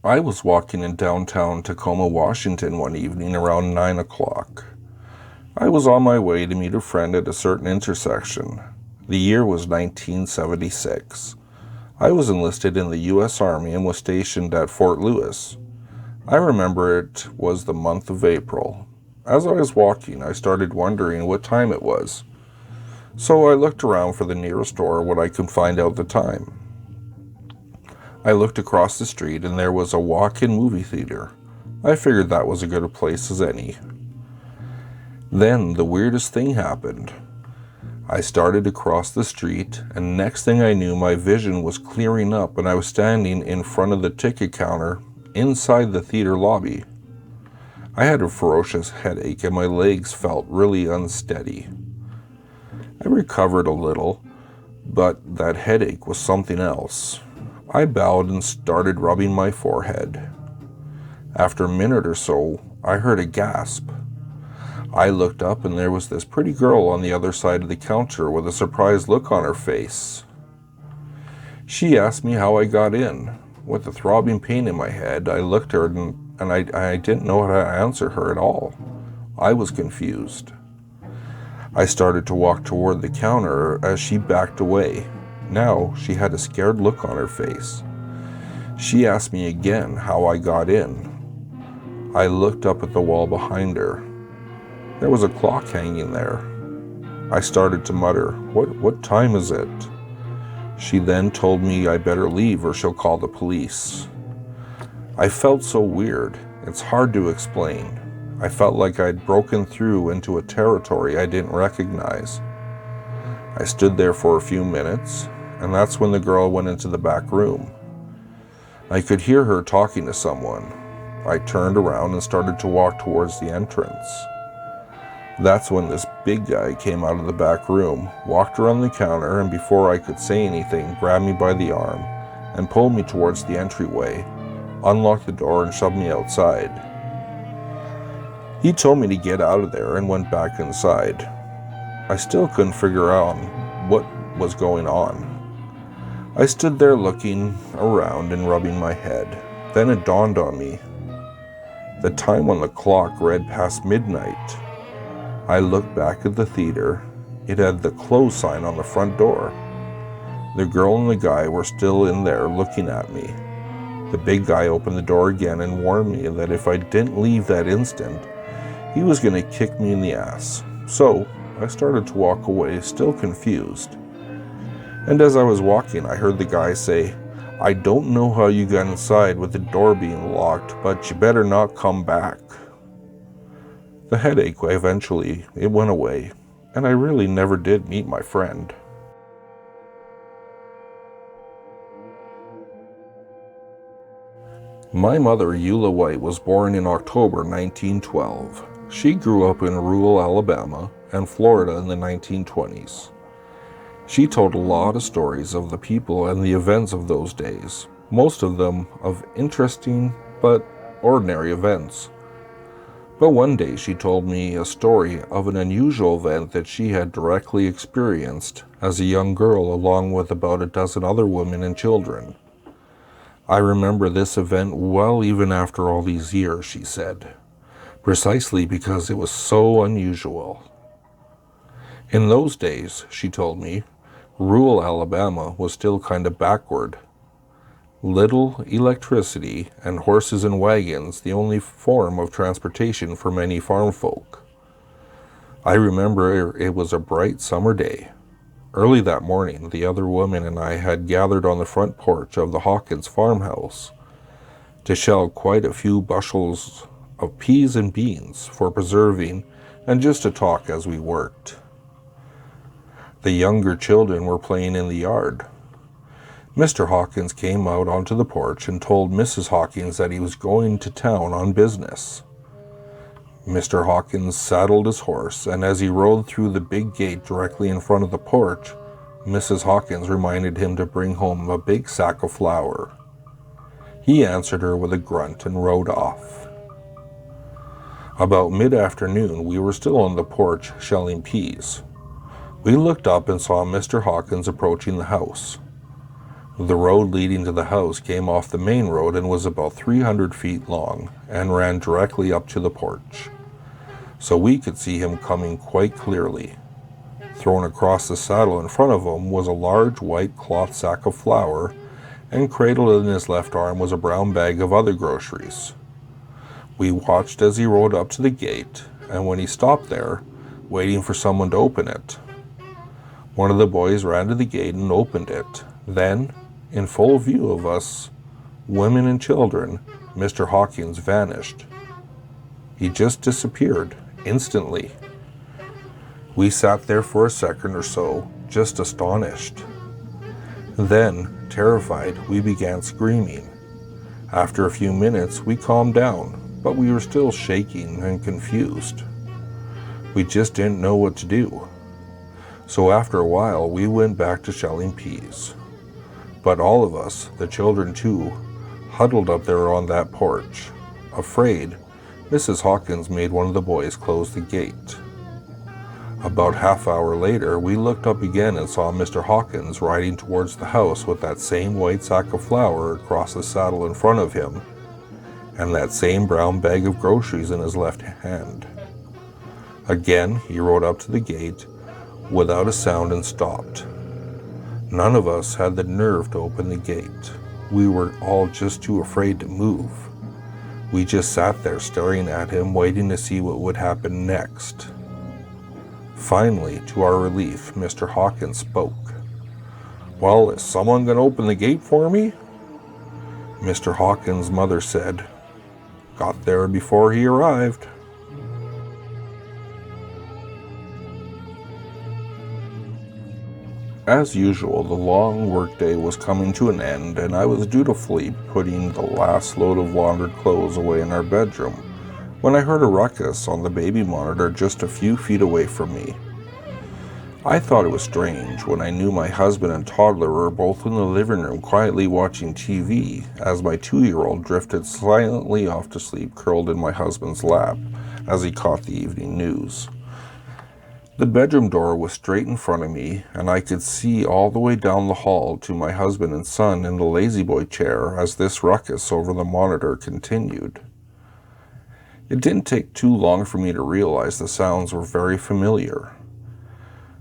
I was walking in downtown Tacoma, Washington one evening around 9 o'clock. I was on my way to meet a friend at a certain intersection. The year was 1976. I was enlisted in the U.S. Army and was stationed at Fort Lewis. I remember it was the month of April. As I was walking, I started wondering what time it was. So I looked around for the nearest store where I could find out the time. I looked across the street and there was a walk-in movie theater. I figured that was as good a place as any. Then the weirdest thing happened. I started to cross the street, and next thing I knew, my vision was clearing up and I was standing in front of the ticket counter inside the theater lobby. I had a ferocious headache and my legs felt really unsteady. I recovered a little, but that headache was something else. I bowed and started rubbing my forehead. After a minute or so, I heard a gasp. I looked up and there was this pretty girl on the other side of the counter with a surprised look on her face. She asked me how I got in. With a throbbing pain in my head, I looked at her and I didn't know how to answer her at all. I was confused. I started to walk toward the counter as she backed away. Now she had a scared look on her face. She asked me again how I got in. I looked up at the wall behind her. There was a clock hanging there. I started to mutter, What time is it? She then told me I better leave or she'll call the police. I felt so weird. It's hard to explain. I felt like I'd broken through into a territory I didn't recognize. I stood there for a few minutes, and that's when the girl went into the back room. I could hear her talking to someone. I turned around and started to walk towards the entrance. That's when this big guy came out of the back room, walked around the counter, and before I could say anything, grabbed me by the arm and pulled me towards the entryway, unlocked the door, and shoved me outside. He told me to get out of there and went back inside. I still couldn't figure out what was going on. I stood there looking around and rubbing my head. Then it dawned on me. The time on the clock read past midnight. I looked back at the theater. It had the close sign on the front door. The girl and the guy were still in there looking at me. The big guy opened the door again and warned me that if I didn't leave that instant, he was going to kick me in the ass. So I started to walk away, still confused. And as I was walking, I heard the guy say, I don't know how you got inside with the door being locked, but you better not come back. The headache eventually, it went away, and I really never did meet my friend. My mother, Eula White, was born in October 1912. She grew up in rural Alabama and Florida in the 1920s. She told a lot of stories of the people and the events of those days, most of them of interesting but ordinary events. But one day she told me a story of an unusual event that she had directly experienced as a young girl along with about a dozen other women and children. I remember this event well even after all these years, she said, precisely because it was so unusual. In those days, she told me, rural Alabama was still kind of backward. Little electricity and horses and wagons, the only form of transportation for many farm folk. I remember it was a bright summer day. Early that morning, the other woman and I had gathered on the front porch of the Hawkins farmhouse to shell quite a few bushels of peas and beans for preserving and just to talk as we worked. The younger children were playing in the yard. Mr. Hawkins came out onto the porch and told Mrs. Hawkins that he was going to town on business. Mr. Hawkins saddled his horse, and as he rode through the big gate directly in front of the porch, Mrs. Hawkins reminded him to bring home a big sack of flour. He answered her with a grunt and rode off. About mid-afternoon, we were still on the porch shelling peas. We looked up and saw Mr. Hawkins approaching the house. The road leading to the house came off the main road and was about 300 feet long and ran directly up to the porch, so we could see him coming quite clearly. Thrown across the saddle in front of him was a large white cloth sack of flour, and cradled in his left arm was a brown bag of other groceries. We watched as he rode up to the gate, and when he stopped there, waiting for someone to open it, one of the boys ran to the gate and opened it. Then, in full view of us, women and children, Mr. Hawkins vanished. He just disappeared, instantly. We sat there for a second or so, just astonished. Then, terrified, we began screaming. After a few minutes, we calmed down, but we were still shaking and confused. We just didn't know what to do. So after a while, we went back to shelling peas. But all of us, the children too, huddled up there on that porch. Afraid, Mrs. Hawkins made one of the boys close the gate. About half hour later, we looked up again and saw Mr. Hawkins riding towards the house with that same white sack of flour across the saddle in front of him, and that same brown bag of groceries in his left hand. Again, he rode up to the gate without a sound and stopped. None of us had the nerve to open the gate. We were all just too afraid to move. We just sat there staring at him, waiting to see what would happen next. Finally, to our relief, Mr. Hawkins spoke. "Well, is someone going to open the gate for me?" Mr. Hawkins' mother said, "Got there before he arrived." As usual, the long workday was coming to an end, and I was dutifully putting the last load of laundered clothes away in our bedroom, when I heard a ruckus on the baby monitor just a few feet away from me. I thought it was strange when I knew my husband and toddler were both in the living room quietly watching TV, as my 2-year-old drifted silently off to sleep curled in my husband's lap as he caught the evening news. The bedroom door was straight in front of me, and I could see all the way down the hall to my husband and son in the lazy-boy chair as this ruckus over the monitor continued. It didn't take too long for me to realize the sounds were very familiar.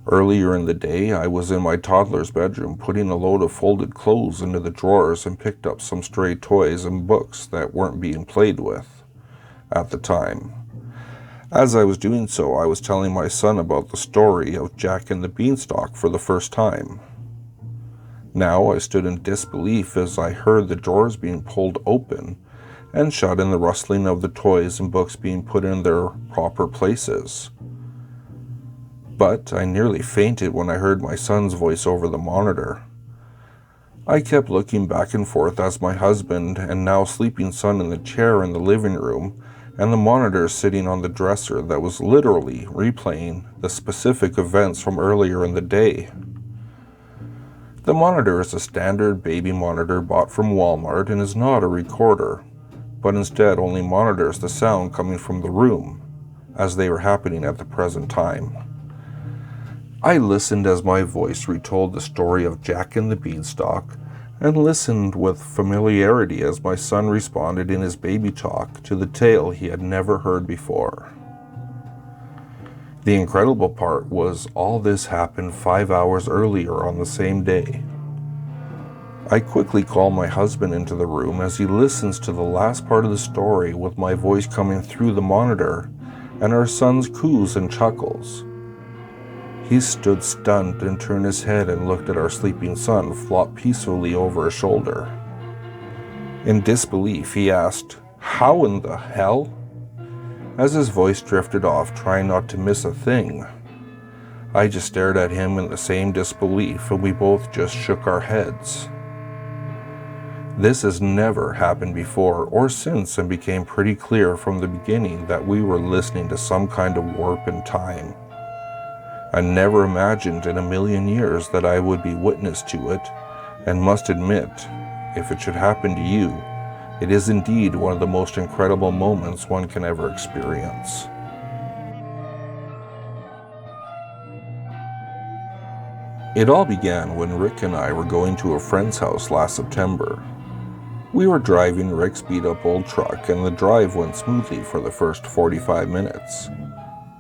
Earlier in the day, I was in my toddler's bedroom putting a load of folded clothes into the drawers and picked up some stray toys and books that weren't being played with at the time. As I was doing so, I was telling my son about the story of Jack and the Beanstalk for the first time. Now I stood in disbelief as I heard the drawers being pulled open and shut and the rustling of the toys and books being put in their proper places. But I nearly fainted when I heard my son's voice over the monitor. I kept looking back and forth as my husband and now sleeping son in the chair in the living room and the monitor sitting on the dresser that was literally replaying the specific events from earlier in the day. The monitor is a standard baby monitor bought from Walmart and is not a recorder, but instead only monitors the sound coming from the room, as they were happening at the present time. I listened as my voice retold the story of Jack and the Beanstalk, and listened with familiarity as my son responded in his baby talk to the tale he had never heard before. The incredible part was all this happened 5 hours earlier on the same day. I quickly called my husband into the room as he listens to the last part of the story with my voice coming through the monitor and our son's coos and chuckles. He stood stunned and turned his head and looked at our sleeping son flop peacefully over his shoulder. In disbelief, he asked, "How in the hell?" as his voice drifted off, trying not to miss a thing. I just stared at him in the same disbelief, and we both just shook our heads. This has never happened before or since, and became pretty clear from the beginning that we were listening to some kind of warp in time. I never imagined in a million years that I would be witness to it, and must admit, if it should happen to you, it is indeed one of the most incredible moments one can ever experience. It all began when Rick and I were going to a friend's house last September. We were driving Rick's beat-up old truck, and the drive went smoothly for the first 45 minutes.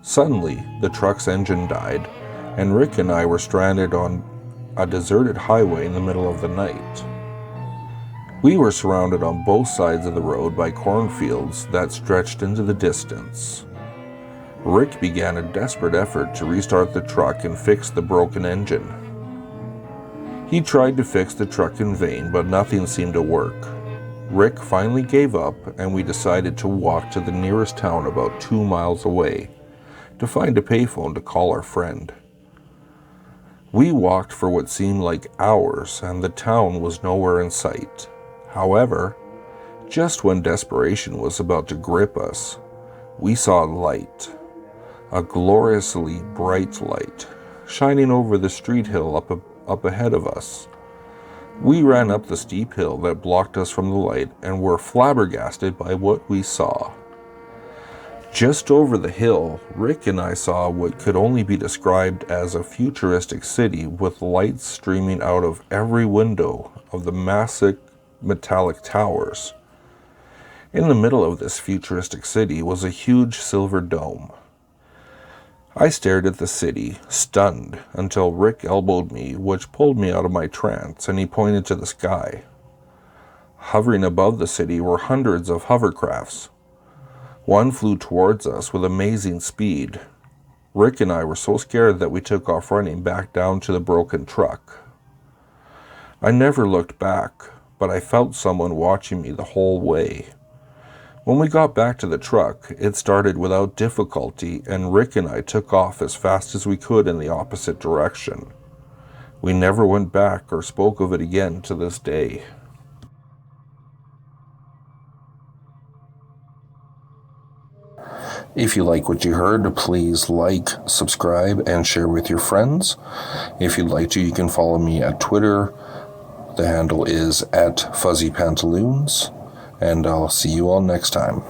Suddenly, the truck's engine died, and Rick and I were stranded on a deserted highway in the middle of the night. We were surrounded on both sides of the road by cornfields that stretched into the distance. Rick began a desperate effort to restart the truck and fix the broken engine. He tried to fix the truck in vain, but nothing seemed to work. Rick finally gave up, and we decided to walk to the nearest town about 2 miles away to find a payphone to call our friend. We walked for what seemed like hours, and the town was nowhere in sight. However, just when desperation was about to grip us, we saw light, a gloriously bright light, shining over the street hill up ahead of us. We ran up the steep hill that blocked us from the light and were flabbergasted by what we saw. Just over the hill, Rick and I saw what could only be described as a futuristic city with lights streaming out of every window of the massive metallic towers. In the middle of this futuristic city was a huge silver dome. I stared at the city, stunned, until Rick elbowed me, which pulled me out of my trance, and he pointed to the sky. Hovering above the city were hundreds of hovercrafts. One flew towards us with amazing speed. Rick and I were so scared that we took off running back down to the broken truck. I never looked back, but I felt someone watching me the whole way. When we got back to the truck, it started without difficulty, and Rick and I took off as fast as we could in the opposite direction. We never went back or spoke of it again to this day. If you like what you heard, please like, subscribe, and share with your friends. If you'd like to, you can follow me at Twitter. The handle is @FuzzyPantaloons, and I'll see you all next time.